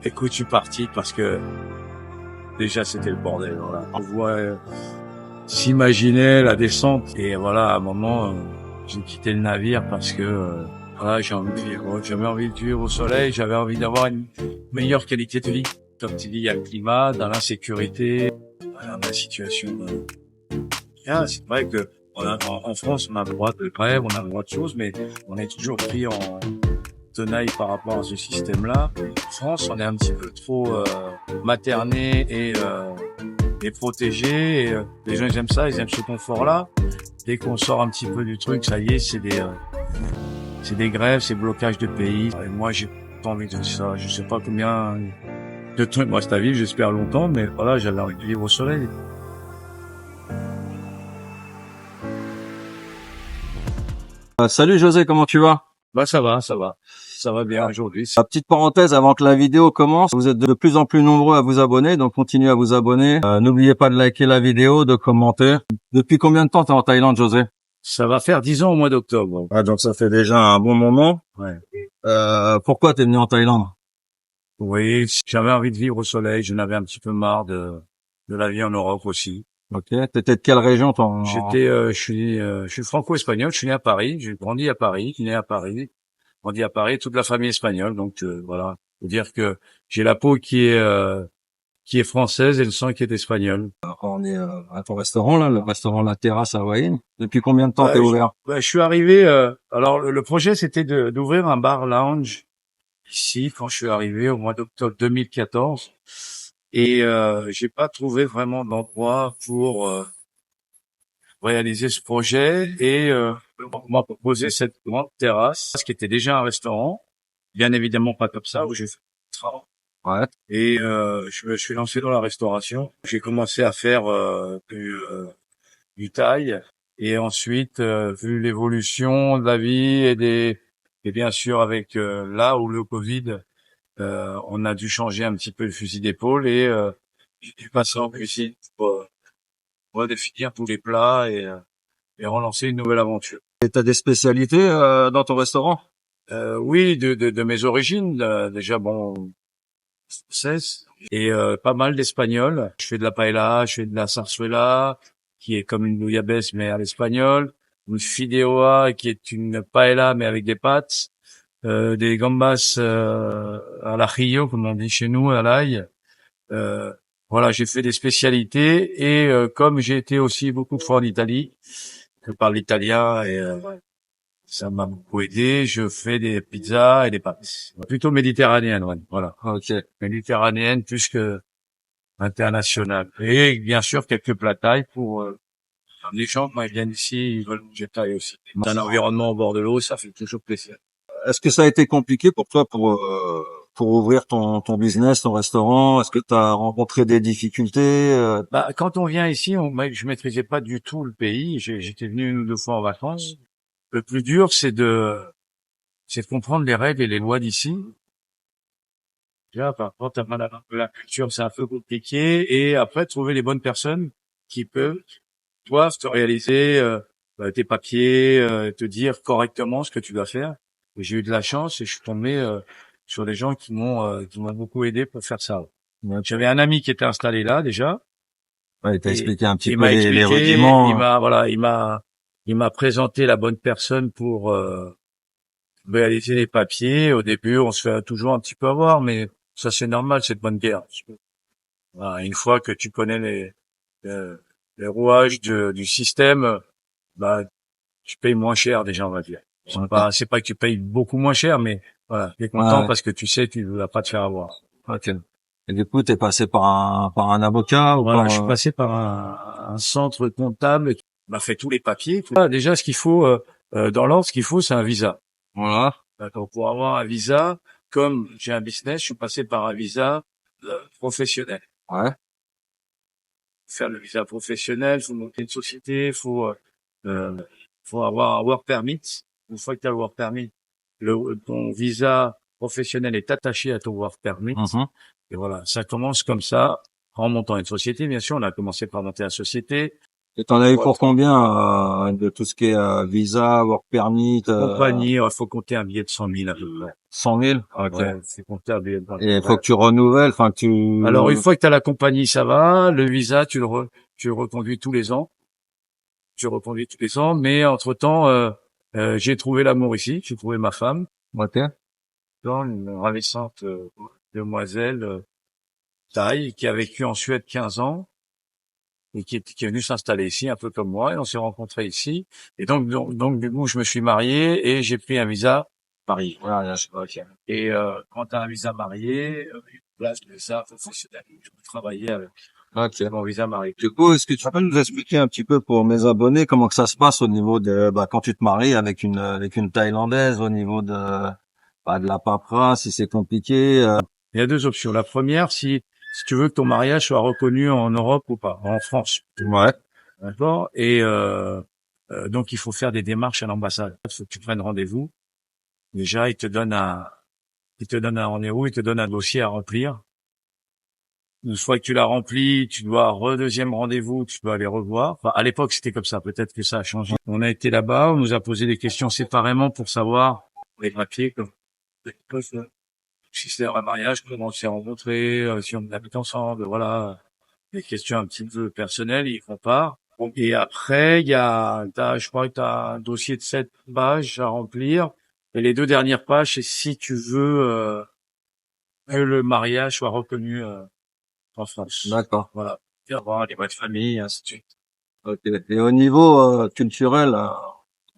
Écoute, je suis parti parce que déjà c'était le bordel. Voilà. On voit s'imaginer la descente et voilà, à un moment, j'ai quitté le navire parce que voilà, j'ai envie de vivre. J'avais envie de vivre au soleil, j'avais envie d'avoir une meilleure qualité de vie. Comme tu dis, il y a le climat, dans l'insécurité, voilà, la situation. C'est vrai que en France, on a le droit de grève, on a le droit de choses, mais on est toujours pris en tenaille par rapport à ce système-là. En France, on est un petit peu trop materné et protégé. Et, les gens, ils aiment ça, ils aiment ce confort-là. Dès qu'on sort un petit peu du truc, ça y est, c'est des grèves, c'est blocage de pays. Et moi, j'ai pas envie de ça. Je sais pas combien de trucs me reste à vivre, j'espère longtemps, mais voilà, j'avais envie de vivre au soleil. Salut José, comment tu vas? Bah ça va, ça va. Ça va bien aujourd'hui. La petite parenthèse avant que la vidéo commence, vous êtes de plus en plus nombreux à vous abonner, donc continuez à vous abonner. N'oubliez pas de liker la vidéo, de commenter. Depuis combien de temps t'es en Thaïlande, José? Ça va faire 10 ans au mois d'octobre. Ah, donc ça fait déjà un bon moment. Ouais. Pourquoi t'es venu en Thaïlande? Oui, j'avais envie de vivre au soleil. Je n'avais un petit peu marre de la vie en Europe aussi. Ok. T'étais de quelle région, toi? Je suis franco-espagnol. Je suis né à Paris. J'ai grandi à Paris, né à Paris, grandi à Paris. Toute la famille espagnole. Donc voilà, faut dire que j'ai la peau qui est française et le sang qui est espagnol. On est à ton restaurant là, le restaurant La Terrasse hawaïenne. Depuis combien de temps t'es ouvert? Je suis arrivé. Alors le projet c'était d'ouvrir un bar lounge ici quand je suis arrivé au mois d'octobre 2014. Et j'ai pas trouvé vraiment d'endroit pour réaliser ce projet et on m'a proposé cette grande terrasse, ce qui était déjà un restaurant, bien évidemment pas comme ça où j'ai fait le travail. Ouais. Et je me suis lancé dans la restauration. J'ai commencé à faire du thaï et ensuite vu l'évolution de la vie et bien sûr avec là où le Covid, on a dû changer un petit peu le fusil d'épaule et j'ai dû passer en cuisine pour redéfinir tous les plats et relancer une nouvelle aventure. Et t'as des spécialités dans ton restaurant? Oui, de mes origines, déjà bon, française et pas mal d'espagnol. Je fais de la paella, je fais de la zarzuela, qui est comme une bouillabaisse mais à l'espagnol, une fideuà qui est une paella mais avec des pâtes, des gambas à l'ajillo comme on dit chez nous, à l'ail. Euh, voilà, j'ai fait des spécialités et comme j'ai été aussi beaucoup de fois en Italie, je parle l'italien et ça m'a beaucoup aidé. Je fais des pizzas et des pâtes. Plutôt méditerranéenne, ouais. Voilà. Ok. Méditerranéenne plus que internationale. Et bien sûr, quelques plats thaï pour les gens, quand ils viennent ici, ils veulent manger thaï aussi. Dans un environnement au bord de l'eau, ça fait toujours plaisir. Est-ce que ça a été compliqué pour toi pour ouvrir ton business, ton restaurant? Est-ce que tu as rencontré des difficultés? Bah, quand on vient ici, je maîtrisais pas du tout le pays. J'étais venu une ou deux fois en vacances. Le plus dur, c'est de comprendre les règles et les lois d'ici. Déjà, par contre, la culture, c'est un peu compliqué. Et après, trouver les bonnes personnes qui doivent te réaliser tes papiers, te dire correctement ce que tu dois faire. Et j'ai eu de la chance et je suis tombé sur des gens qui m'ont beaucoup aidé pour faire ça. Ouais. J'avais un ami qui était installé là déjà. Ouais, il t'a Et expliqué un petit il peu m'a les expliqué, rudiments. il m'a présenté la bonne personne pour réaliser les papiers. Au début, on se fait toujours un petit peu avoir, mais ça c'est normal, c'est de bonne guerre. Voilà, une fois que tu connais euh, les rouages du système, bah tu payes moins cher déjà, on va dire. C'est pas que tu payes beaucoup moins cher, mais voilà, tu es content Ouais. parce que tu sais tu ne vas pas te faire avoir. Ok. Et du coup, t'es passé par un avocat ou Voilà, par je suis passé par un centre comptable qui m'a fait tous les papiers. Ah, déjà, ce qu'il faut dans l'ordre, ce qu'il faut, c'est un visa. voilà. D'accord. Pour avoir un visa, comme j'ai un business, je suis passé par un visa professionnel. Ouais. Faire le visa professionnel, faut monter une société, euh, faut avoir un work permit. Une fois que tu as le work permit, ton visa professionnel est attaché à ton work permit. Mhm. Et voilà, ça commence comme ça, en montant une société. Bien sûr, on a commencé par monter la société. Et t'en as eu Ouais. pour combien de tout ce qui est visa, work permit, Compagnie, il faut compter un billet de 100 000 à peu près. 100 000? Ok. Ouais, c'est compter un billet de 100 Et 000. il faut que tu renouvelles, enfin que Alors, une tu... fois que tu as la compagnie, ça va. Le visa, tu le reconduis tous les ans. Tu le reconduis tous les ans. Mais entre-temps, j'ai trouvé l'amour ici. J'ai trouvé ma femme. Ok. Une ravissante demoiselle Thaï qui a vécu en Suède 15 ans et qui est venue s'installer ici, un peu comme moi. Et on s'est rencontrés ici. Et donc, du coup, je me suis marié et j'ai pris un visa marié. Voilà. Ok. Et quand tu as un visa marié, une place de ça professionnel. Je peux travailler avec Ok. mon visa marié. Du coup, est-ce que tu peux nous expliquer un petit peu pour mes abonnés comment que ça se passe au niveau de quand tu te maries avec une Thaïlandaise, au niveau de la paperasse, si c'est compliqué. Il y a deux options. La première, si tu veux que ton mariage soit reconnu en Europe ou pas, en France. Ouais. D'accord? Et donc, il faut faire des démarches à l'ambassade. Il faut que tu prennes rendez-vous. Déjà, il te donne un rendez-vous, il te donne un dossier à remplir. Une fois que tu l'as rempli, tu dois redeuxième rendez-vous, tu dois aller revoir. Enfin, à l'époque, c'était comme ça. Peut-être que ça a changé. On a été là-bas, on nous a posé des questions séparément pour savoir les papiers, comme si c'est un mariage, comment on s'est rencontrés, si on habite ensemble, voilà. Des questions un petit peu personnelles, ils font part. Et après, je crois que t'as un dossier de 7 pages à remplir. Et les deux dernières pages, c'est si tu veux que le mariage soit reconnu en France. D'accord. Voilà. Et avoir les mots de famille, ainsi de suite. Ok. Et au niveau culturel,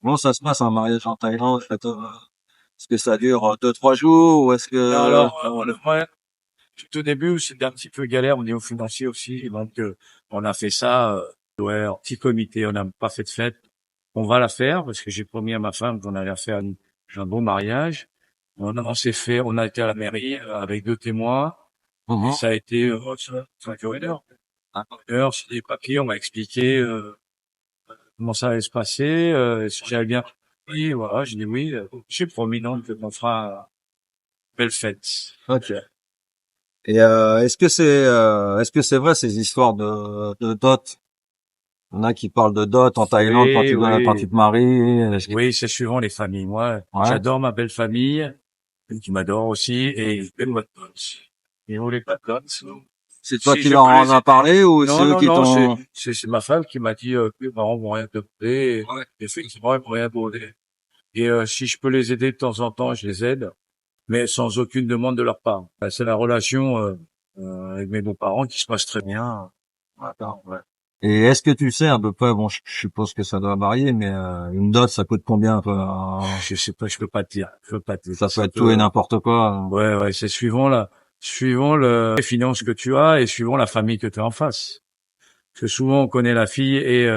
comment ça se passe un mariage en Thaïlande? Est-ce que ça dure 2, 3 jours ou est-ce Et que... alors, ouais, tout au début, c'était un petit peu galère au niveau financier aussi. Et donc, on a fait ça, ouais, en petit comité. On n'a pas fait de fête. On va la faire parce que j'ai promis à ma femme qu'on allait faire un bon mariage. On s'est fait, on a été à la mairie avec deux témoins et Mhm. ça a été 5 heures. 1 heure, c'est des papiers. On m'a expliqué comment ça allait se passer, si j'avais bien compris. Voilà, j'ai dit oui. J'ai promis donc qu'on fera une belle fête. Ok. Et est-ce que c'est vrai ces histoires de dot? Il y en a qui parlent de dot en Thaïlande Oui, quand tu oui, te maries. oui, c'est suivant les familles. Moi, Ouais. j'adore ma belle famille, qui m'adore aussi, et ils veulent pas de dot. Ils voulaient pas de dot. C'est toi Si qui je leur peux en les as aider. parlé ou c'est Non, eux non, qui non, t'ont... c'est ma femme qui m'a dit que mes parents vont rien te demander. Ouais. Effectivement, ils vont rien demander. Et si je peux les aider de temps en temps, je les aide, mais sans aucune demande de leur part. C'est la relation avec mes beaux-parents qui se passe très bien. D'accord, ouais. Et est-ce que tu sais à peu près, bon, je suppose que ça doit varier, mais une dot, ça coûte combien un peu, Je sais pas, je peux pas te dire. Je peux pas te dire. ça peut Ça être tout et peut. n'importe quoi. Ouais, ouais, c'est suivant les finances que tu as et suivant la famille que tu as en face. Parce que souvent on connaît la fille et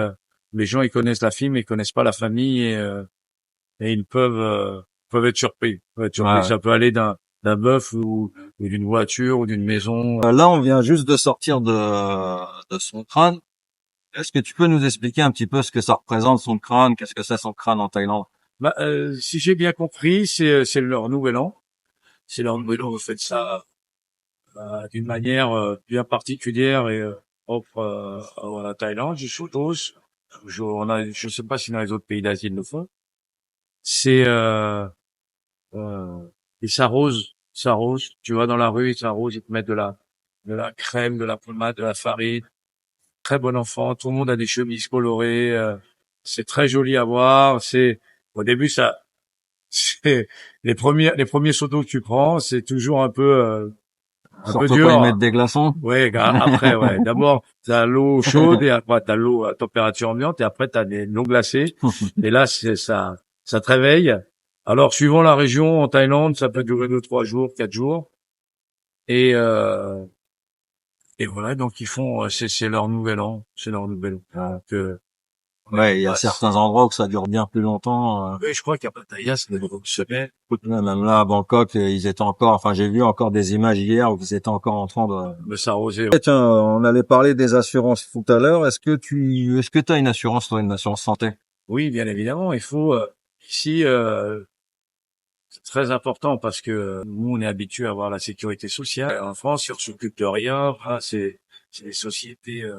les gens ils connaissent la fille mais ils connaissent pas la famille et ils peuvent être surpris. Peuvent être Ouais, surpris. ouais. Ça peut aller d'un bœuf ou d'une voiture ou d'une maison. Là, on vient juste de sortir de son crâne. Est-ce que tu peux nous expliquer un petit peu ce que ça représente son crâne? Qu'est-ce que c'est son crâne en Thaïlande? Bah, si j'ai bien compris, c'est leur nouvel an. C'est leur nouvel an. Vous faites ça d'une manière bien particulière et propre à la Thaïlande, je suppose. Je sais pas si dans les autres pays d'Asie ils le font. C'est ils s'arrosent. Tu vas dans la rue, ils s'arrosent, ils te mettent de la crème, de la pommade, de la farine. Très bon enfant. Tout le monde a des chemises colorées. C'est très joli à voir. C'est au début ça, c'est les premiers photos que tu prends, c'est toujours un peu Surtout quand ils dur. mettent des glaçons. Ouais, après, ouais. D'abord, t'as l'eau chaude et après t'as l'eau à température ambiante et après t'as l'eau glacée. Et là, ça te réveille. Alors, suivant la région, en Thaïlande, ça peut durer 2, 3 jours, 4 jours. Et, euh, et voilà, donc ils font, c'est leur nouvel an. C'est leur nouvel an. Donc, ouais, Ouais, il y a bah, certains endroits où ça dure bien plus longtemps. oui, je crois qu'à Pattaya, c'est une semaine. Même là, à Bangkok, ils étaient encore, enfin, j'ai vu encore des images hier où ils étaient encore en train de... Me s'arroser. Eh, tiens, on allait parler des assurances tout à l'heure. Est-ce que tu as une assurance, toi, une assurance santé? Oui, bien évidemment, il faut, ici, c'est très important parce que nous, on est habitué à avoir la sécurité sociale. En France, on s'occupe de rien. Enfin, c'est les sociétés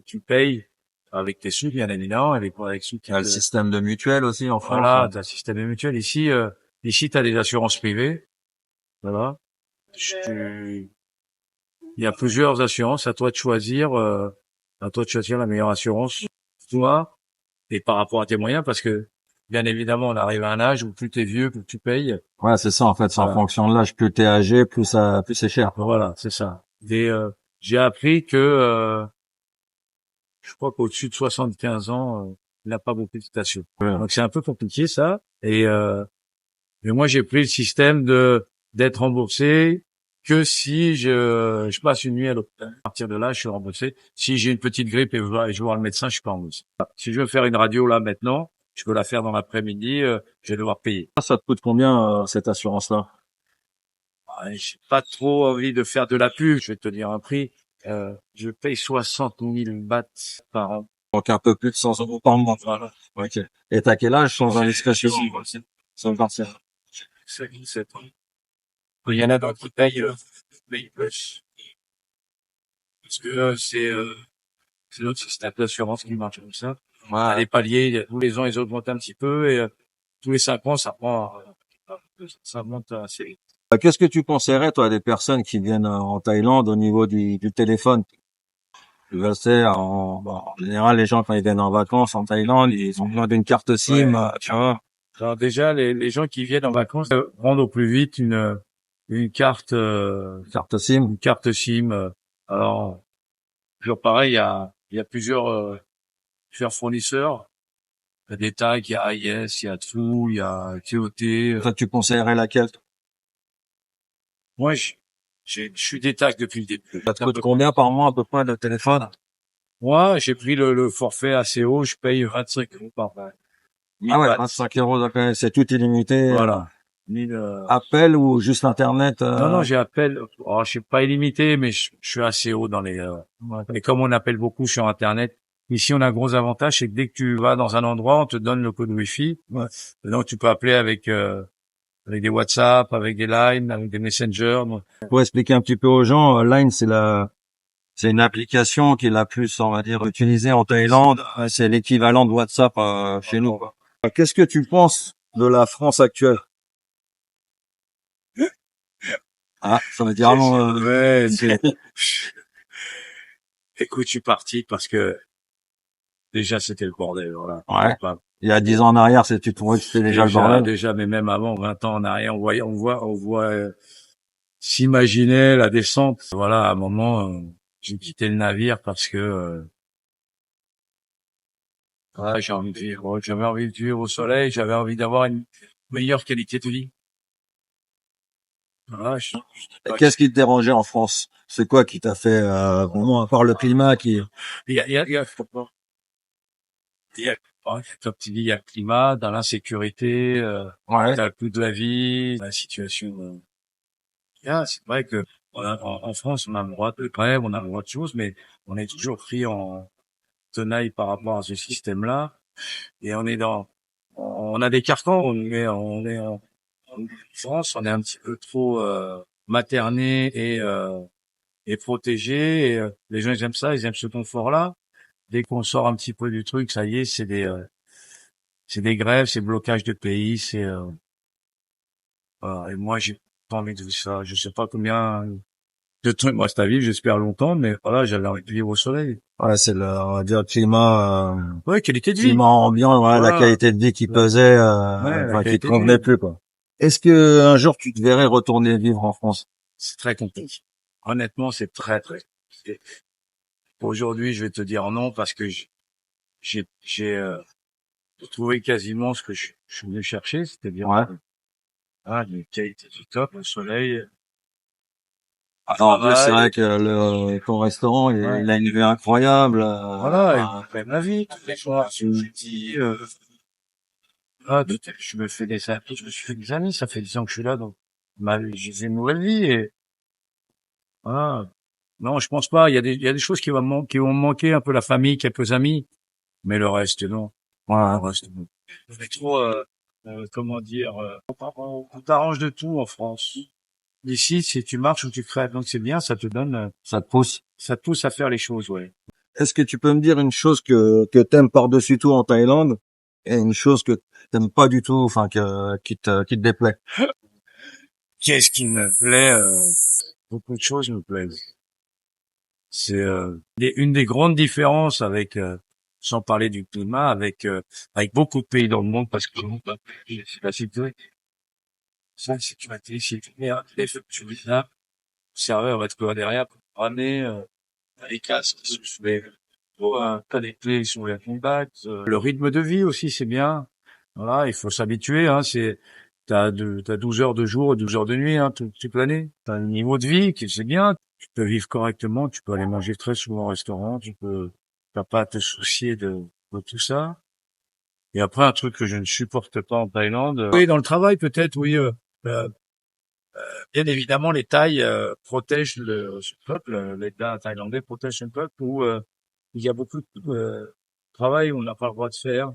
qui payent. avec tes sous, bien évidemment, avec sous Il y a le système de mutuelle aussi en France. voilà, Hein. t'as un système mutuel. Ici, t'as des assurances privées. Voilà. Il y a plusieurs assurances. À toi de choisir la meilleure assurance. Toi, et par rapport à tes moyens, parce que, bien évidemment, on arrive à un âge où plus t'es vieux, plus tu payes. Ouais, c'est ça en fait. C'est en Voilà. fonction de l'âge. Plus t'es âgé, plus c'est cher. Voilà, c'est ça. J'ai appris que, je crois qu'au-dessus de 75 ans, il n'a pas beaucoup de stations. Ouais. Donc c'est un peu compliqué, ça. Mais moi, j'ai pris le système d'être remboursé que si je passe une nuit à l'hôpital. À partir de là, je suis remboursé. Si j'ai une petite grippe et je vais voir le médecin, je suis pas remboursé. Si je veux faire une radio là maintenant, je peux la faire dans l'après-midi, je vais devoir payer. Ça te coûte combien cette assurance-là? Ouais, j'ai pas trop envie de faire de la pub. Je vais te dire un prix. Je paye 60 000 bahts par an. Donc un peu plus de 100 euros par mois. Voilà. Ok. Et t'as quel âge sans indiscrétion? 57. 57 ans. Il y en a d'autres qui payent plus. Parce que c'est notre système d'assurance qui marche comme ça. À Ouais. les paliers, tous les ans, ils augmentent un petit peu et tous les 5 ans, ça monte assez vite. Qu'est-ce que tu conseillerais, toi, à des personnes qui viennent en Thaïlande au niveau du téléphone? Je sais, en général, les gens, quand ils viennent en vacances en Thaïlande, ils ont besoin d'une carte SIM, Ouais. tu vois. Alors déjà, les gens qui viennent en vacances prennent au plus vite une carte, Carte SIM. une carte SIM. Alors, toujours pareil, il y a plusieurs fournisseurs. Il y a des tags, il y a AIS, il y a True, il y a TOT. Toi, tu conseillerais laquelle? Moi, je suis des tags depuis le début. Ça te coûte combien par mois, à peu près, le téléphone? Moi, j'ai pris le forfait assez haut, je paye 25 euros par mois. 1000 Ah ouais, bahts. 25 euros, d'accord, c'est tout illimité. Voilà. 1000, Appel ou juste Internet? Non, j'ai appel. Oh, je suis pas illimité, mais je suis assez haut dans les. Ouais. Et comme on appelle beaucoup sur Internet, ici on a un gros avantage, c'est que dès que tu vas dans un endroit, on te donne le code Wi-Fi. Ouais. Donc tu peux appeler avec des WhatsApp, avec des Line, avec des Messenger. Donc, Pour expliquer un petit peu aux gens, Line, c'est une application qui est la plus, on va dire, utilisée en Thaïlande. C'est l'équivalent de WhatsApp chez nous, quoi. Qu'est-ce que tu penses de la France actuelle? Ah, ça veut dire ouais, écoute, je suis parti parce que déjà c'était le bordel. Voilà. ouais. Pas- Il y a 10 ans en arrière, tu trouvais que c'était déjà le bordel. Déjà, mais même avant, 20 ans en arrière, on voit s'imaginer la descente. Voilà, à un moment, j'ai quitté le navire parce que voilà, j'ai envie de vivre. J'avais envie de vivre au soleil, j'avais envie d'avoir une meilleure qualité de vie. Voilà, Et qu'est-ce qui te dérangeait en France? C'est quoi qui t'a fait vraiment, à part le climat qui... comme tu dis, il y a le climat, dans l'insécurité, Ouais. t'as le coût de la vie, la situation. C'est vrai que en France, on a le droit de grève, on a le droit de choses, mais on est toujours pris en tenaille par rapport à ce système-là. Et on a des carcans, on est en France, on est un petit peu trop materné et protégé. Et, les gens ils aiment ça, ils aiment ce confort-là. Dès qu'on sort un petit peu du truc, ça y est, c'est des grèves, c'est blocage de pays, voilà. Et moi j'ai pas envie de vivre ça. Je sais pas combien de temps il me reste à vivre, j'espère longtemps, mais voilà, j'avais envie de vivre au soleil. Ouais, c'est on va dire, le climat, Ouais, qualité de vie. climat ambiant, voilà, la Voilà. qualité de vie qui pesait, Ouais, la enfin, qui te qualité de convenait vie. plus, quoi. Est-ce que un jour tu te verrais retourner vivre en France? C'est très compliqué. Honnêtement, c'est très compliqué. Aujourd'hui, je vais te dire non parce que j'ai trouvé quasiment ce que je suis venu chercher, c'est-à-dire Ouais. une qualité du top, le soleil, Alors, en plus, c'est travail, vrai que ton restaurant, ouais. il a une vue incroyable. Voilà, et même la vie, tous les soirs, je me dis, je me fais des amis, je me suis fait des amis, ça fait 10 ans que je suis là, donc j'ai fait une nouvelle vie et voilà. Non, je pense pas. Il y a des choses qui vont me manquer, un peu la famille, quelques amis, mais le reste, non. ouais. Le reste, non. On est trop, comment dire, on t'arrange de tout en France. Ici, si tu marches ou tu crèves, donc c'est bien, ça te donne, Ça te pousse. ça te pousse à faire les choses, ouais. est-ce que tu peux me dire une chose que t'aimes par-dessus tout en Thaïlande et une chose que t'aimes pas du tout, enfin qui te déplaît? Qu'est-ce qui me plaît? Beaucoup de choses me plaisent. C'est une des grandes différences avec, sans parler du climat, avec beaucoup de pays dans le monde, parce que c'est la sécurité. Ça, la sécurité, c'est merde, les feux que tu mets là, le serveur va te courir derrière pour te ramener, les casques, t'as des clés sur les contacts, le rythme de vie aussi, c'est bien. Voilà, il faut s'habituer, hein, t'as 12 heures de jour et 12 heures de nuit, hein, toute l'année. T'as un niveau de vie qui, c'est bien. Tu peux vivre correctement, tu peux aller manger très souvent au restaurant, t'as pas à te soucier de tout ça. Et après, un truc que je ne supporte pas en Thaïlande. Oui, dans le travail, peut-être, oui, euh, bien évidemment, les Thaïs, protègent ce peuple, l'État thaïlandais protège ce peuple où, il y a beaucoup de, travail où on n'a pas le droit de faire.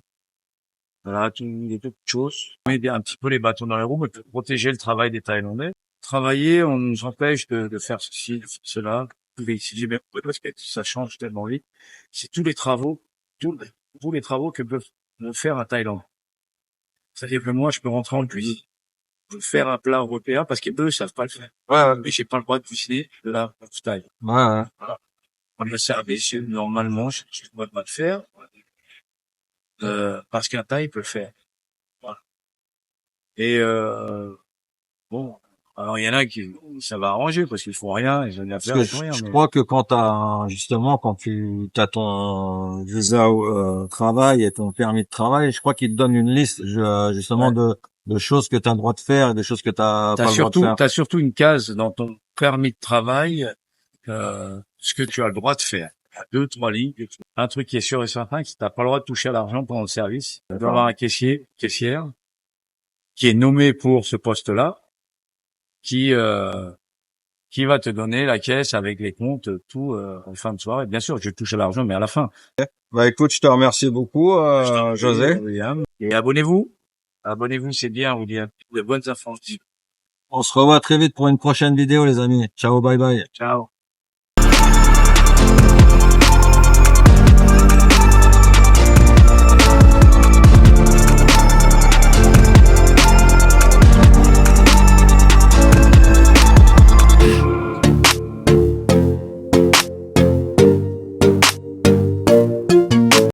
Voilà, il y a d'autres choses. On met un petit peu les bâtons dans les roues, mais pour protéger le travail des Thaïlandais. Travailler, on nous empêche de faire ceci, de faire cela. Si mais parce que ça change tellement vite. C'est tous, tous les travaux que peuvent faire un Thaïlande. C'est-à-dire que moi, je peux rentrer en cuisine, je peux faire un plat européen parce qu'eux savent pas le faire. Ouais, Mais j'ai pas le droit de cuisiner de la Thaï. ouais, ouais. Voilà. On me service, normalement, je ne dois pas le faire, parce qu'un Thaï peut le faire. Voilà. Et, bon, alors il y en a qui ça va arranger parce qu'ils font rien, ils ont rien à Parce faire, que ils font rien. je Mais crois que justement quand tu as ton visa travail et ton permis de travail, je crois qu'ils te donnent une liste justement ouais. de choses que tu as le droit de faire et des choses que tu pas le droit de faire. T'as surtout une case dans ton permis de travail, ce que tu as le droit de faire. Deux, trois lignes. Un truc qui est sûr et certain, c'est que t'as pas le droit de toucher à l'argent pendant le service. Tu dois avoir un caissière, qui est nommé pour ce poste-là, qui euh, qui va te donner la caisse avec les comptes, tout en fin de soirée. Bien sûr, je touche à l'argent, mais à la fin. Bah écoute, je te remercie beaucoup, Je t'en prie, José. William. Et abonnez-vous. Abonnez-vous, c'est bien, vous dire de bonnes informations. On se revoit très vite pour une prochaine vidéo, les amis. Ciao, bye bye. Ciao.